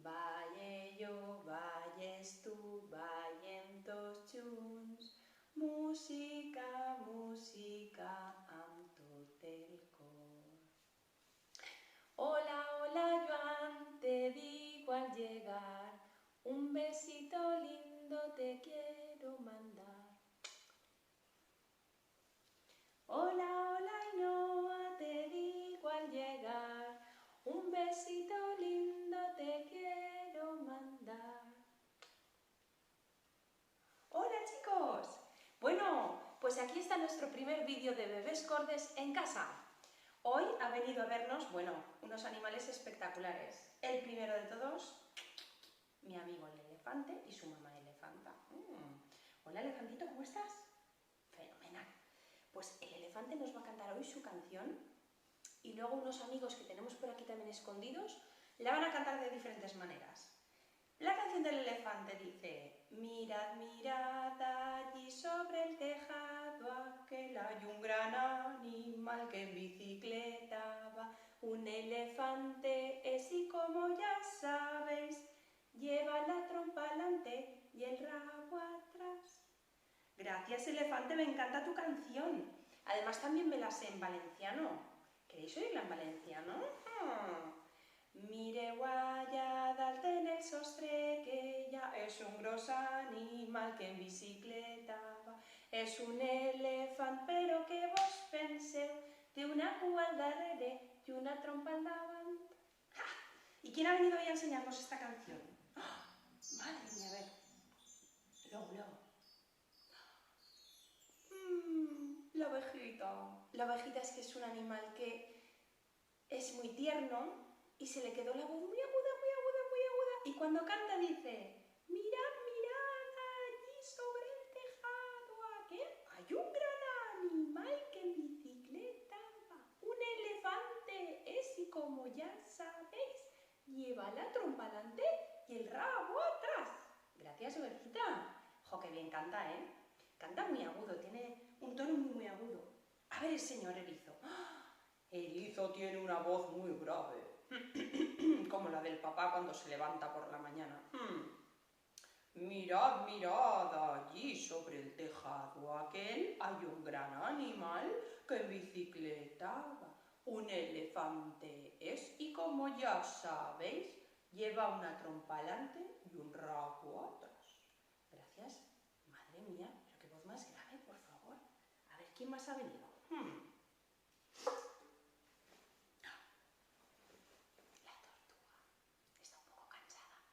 Valle jo, valles tu, vallen tots junts, música, música amb tot el cor. Hola, hola Joan, te digo al llegar, un besito lindo te quiero mandar. Hola, hola Ainhoa, te digo al llegar, un besito lindo te quiero mandar. Hola chicos, bueno, pues aquí está nuestro primer vídeo de bebés cordes en casa. Hoy ha venido a vernos, bueno, unos animales espectaculares. El primero de todos, mi amigo el elefante y su mamá elefanta. Hola elefantito, ¿cómo estás? Fenomenal. Pues el elefante nos va a cantar hoy su canción y luego unos amigos que tenemos por aquí también escondidos la van a cantar de diferentes maneras. La canción del elefante dice: mirad, mirad allí sobre el tejado aquel hay un gran animal que en bicicleta va. Un elefante es y como ya sabéis, lleva la trompa delante y el rabo atrás. Gracias elefante, me encanta tu canción. Además también me la sé en valenciano. ¿Queréis oírla en valenciano? Mireu allà dalt en el sostre que ja és un gros animal que en bicicleta va. És un elefant, però què vos penseu? Té una cua al darrere y una trompa al davant. ¡Ja! ¿Y quién ha venido hoy a enseñarnos esta canción? ¡Oh! Madre mía, a ver. Luego. La ovejita. La ovejita es que es un animal que es muy tierno y se le quedó la voz muy aguda, muy aguda, muy aguda. Y cuando canta dice: mirad, mirad allí sobre el tejado aquel hay un gran animal que en bicicleta va. Un elefante es y como ya sabéis, lleva la trompa delante y el rabo atrás. Gracias, ovejita. Jo, qué bien canta, ¿eh? Canta muy agudo, tiene un tono muy agudo. A ver el señor erizo. El erizo tiene una voz muy grave, como la del papá cuando se levanta por la mañana. Mirad, mirad, allí sobre el tejado aquel hay un gran animal que en bicicleta va. Un elefante es y como ya sabéis, lleva una trompa delante y un rabo atrás. Gracias. Madre mía, pero qué voz más grave, por favor. A ver, ¿quién más ha venido? La tortuga. Está un poco cansada.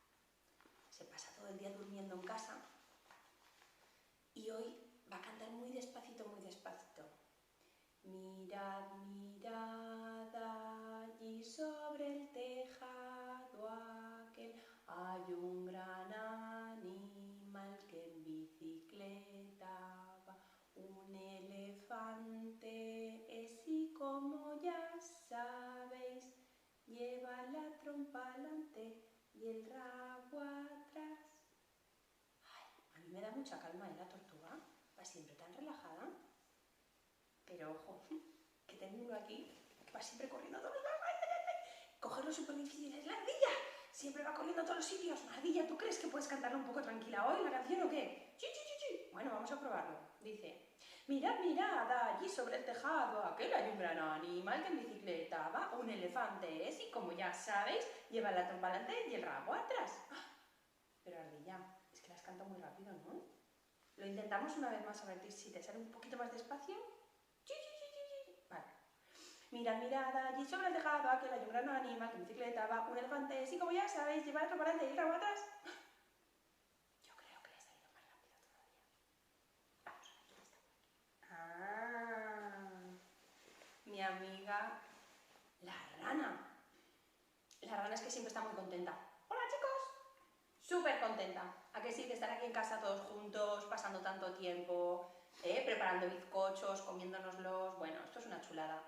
Se pasa todo el día durmiendo en casa y hoy va a cantar muy despacito, muy despacito. Mirad, mirad allí sobre el tejado aquel hay un gran animal que en bicicleta va. Un elefante es y como ya sabéis, lleva la trompa delante y el rabo atrás. Ay, a mí me da mucha calma la tortuga, va siempre tan relajada. Pero ojo, que tengo uno aquí que va siempre corriendo a todos lados. Cogerlo es súper difícil, es la ardilla. Siempre va corriendo a todos los sitios. Ardilla, ¿tú crees que puedes cantarlo un poco tranquila hoy la canción o qué? ¡Chi, chi, chi, chi! Bueno, vamos a probarlo. Dice: mirad, mirad, allí sobre el tejado aquel hay un gran animal que en bicicleta va. Un elefante es y como ya sabéis, lleva la trompa delante y el rabo atrás. Pero ardilla, es que las canto muy rápido, ¿no? Lo intentamos una vez más a ver si te sale un poquito más despacio. Vale. Mirad, mirad, allí sobre el tejado aquel hay un gran animal que en bicicleta va. Un elefante es y como ya sabéis, lleva la trompa delante y el rabo atrás. Yo creo que le ha salido más rápido todavía. Vamos a ver quién está por aquí. Mi amiga la rana. La rana es que siempre está muy contenta. ¡Hola chicos! Súper contenta. ¿A que sí? De estar aquí en casa todos juntos, pasando tanto tiempo, preparando bizcochos, comiéndonoslos. Bueno, esto es una chulada.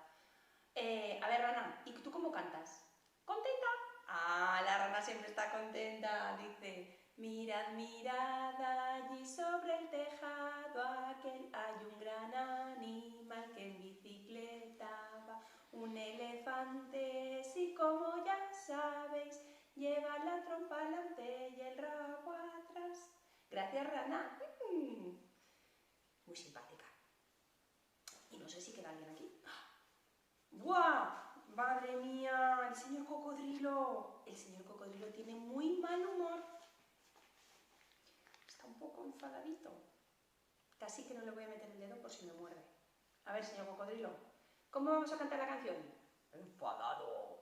A ver, rana, ¿y tú cómo cantas? ¿Contenta? Ah, la rana siempre está contenta. Dice: mirad, mirad allí sobre el tejado aquel hay un gran animal que en bicicleta va. Un elefante, sí, como ya sabéis, lleva la trompa adelante y el rabo atrás. Gracias, rana. Muy simpática. Y no sé si queda alguien aquí. ¡Buah! ¡Madre mía! El señor Cocodrilo. El señor Cocodrilo tiene muy mal humor. Está un poco enfadadito. Casi que no le voy a meter el dedo por si me muerde. A ver, señor Cocodrilo, ¿cómo vamos a cantar la canción? Enfadado.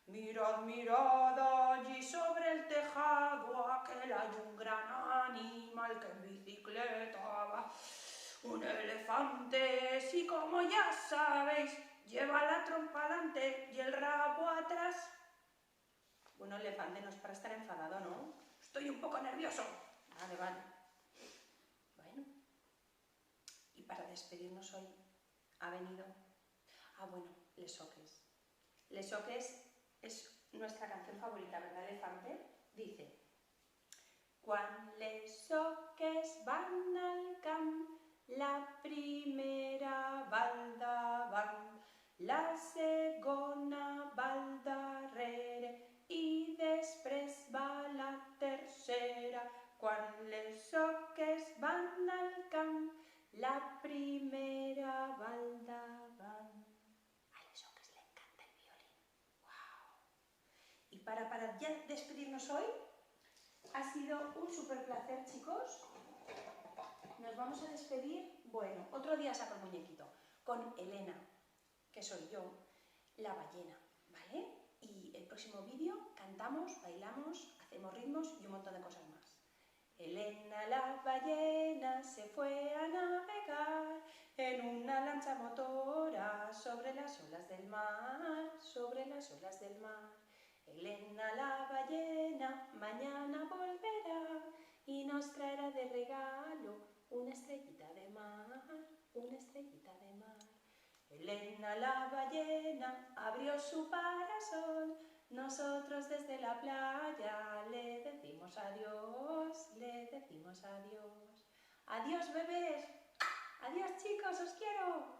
Mirad, mirad allí sobre el tejado, aquel hay un gran animal que en bicicleta va. Un elefante, sí, como ya sabéis, lleva la trompa adelante y el rabo atrás. Bueno, elefante no es para estar enfadado, ¿no? Estoy un poco nervioso. Vale, vale. Bueno. Y para despedirnos hoy ha venido... bueno, Les Soques. Les Soques es nuestra canción favorita, ¿verdad, elefante? Dice: Quan les soques van al camp, la primera va al davant, la segona va al darrere i després va la tercera. Quan les soques van al camp, la primera va al davant. A les Soques le encanta el violín. ¡Wow! Y para ya despedirnos hoy, ha sido un súper placer, chicos. Nos vamos a despedir, bueno, otro día saco el muñequito, con Elena, que soy yo, la ballena, ¿vale? Y el próximo vídeo cantamos, bailamos, hacemos ritmos y un montón de cosas más. Elena la ballena se fue a navegar en una lancha motora sobre las olas del mar, sobre las olas del mar. Elena la ballena mañana volverá y nos traerá de regalo una estrellita de mar, una estrellita de mar. Elena la ballena abrió su parasol, nosotros desde la playa le decimos adiós, le decimos adiós. Adiós, bebés, adiós, chicos, os quiero.